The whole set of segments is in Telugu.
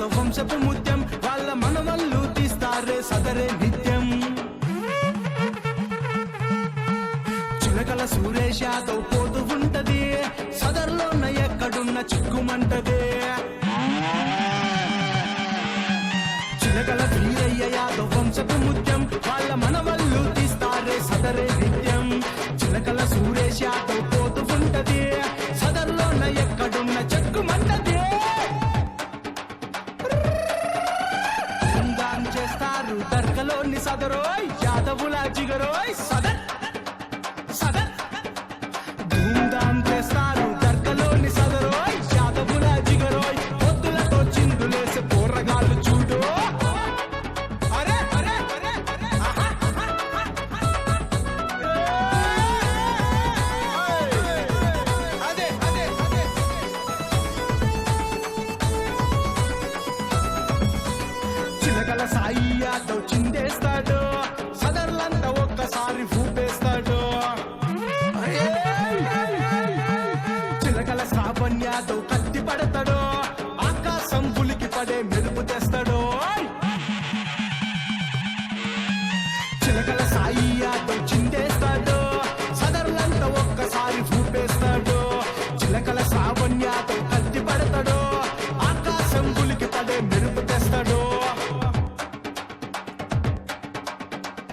యాదవ్ వంశపు ముత్యం వాళ్ళ మనవళ్ళు తీస్తారే సదరే నిత్యం. చిలకల సురేష్ యాదవ్ పోతూ ఉంటది సదర్లోన ఎక్కడున్న చిక్కుమంటది. చిలకల వీరయ్య యాదవ్ వంశపు ముత్యం వాళ్ళ మనవళ్ళు తీస్తారే సదరే నిత్యం. చిలకల సురేష్ యాదవ్ పోతూ ఉంటది సదర్లోన ఎక్కడున్న చెక్కుమంటది. చేస్తారు దర్గలోని సదరోయ్ యాదవుల జిగరోయ్ సదర్ సదర్. ధూమ్ధాం చేస్తారు దర్గలోని సదరోయ్ యాదవుల జిగరోయ్. పొద్దులతో చిందులేసే పోరగాళ్ళు చూడు. అరే అరే అరే అదే అదే అదే. చిలకల సాయి యాదవ్ చిందేస్తాడు సదర్లంతా ఒక్కసారి ఊపేస్తాడు. చిలకల శ్రావణ్ యాదవ్ కత్తి పడతాడు ఆకాశం పులికి పడే మెరుపు తెస్తాడు. చిలకల సాయి యాదవ్ చిందేస్తాడు సదర్లంతా ఒక్కసారి ఊపేస్తాడు. చిలకల శ్రావణ్ యాదవ్ కత్తి పడతాడు ఆకాశం పులికి పడే మెరుపు తెస్తాడు.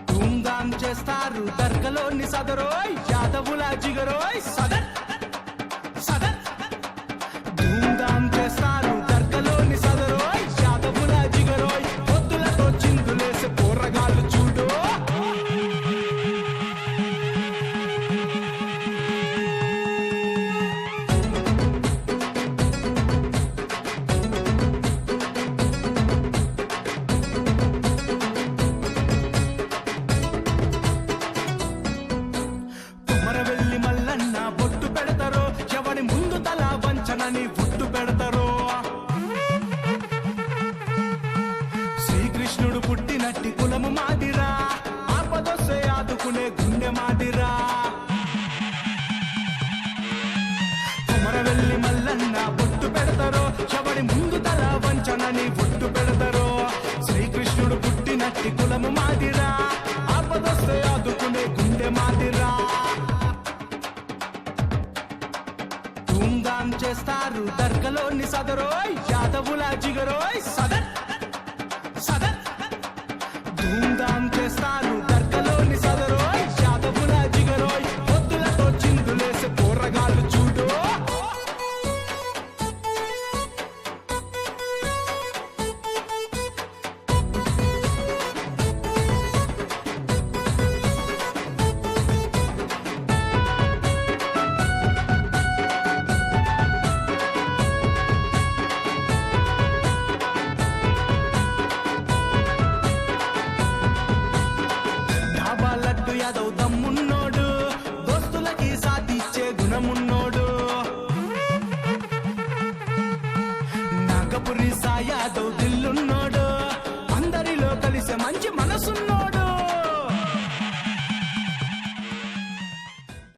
ధూమ్ధాం చేస్తారు దర్గలోని సదరోయ్ యాదవుల జిగరోయ్ సదర్ సదర్. ధూమ్ధాం చేస్తారు దర్గలోని సదరోయ్ యాదవుల జిగరోయ్. పొద్దులతో చిందులేసే పోరగాళ్ళు చూడు. కుమరవెల్లి మల్లన్న బొట్టు పెడతారో ఎవడి ముందు తల వంచనని బొట్టు పెడతారో. శ్రీకృష్ణుడు పుట్టినట్టి కులము మాదిరా ఆపదొస్తే ఆదుకునే గుండె మాదిరా. కుమరవెల్లి మల్లన్న బొట్టు పెడతారో ఎవడి ముందు తల వంచనని బొట్టు పెడతారో. శ్రీకృష్ణుడు పుట్టినట్టి కులము మాదిరా ఆపదొస్తే ఆదుకునే గుండె మాదిరా. ధూమ్ధాం చేస్తారు దర్గలోని సదరోయ్ యాదవుల జిగరోయ్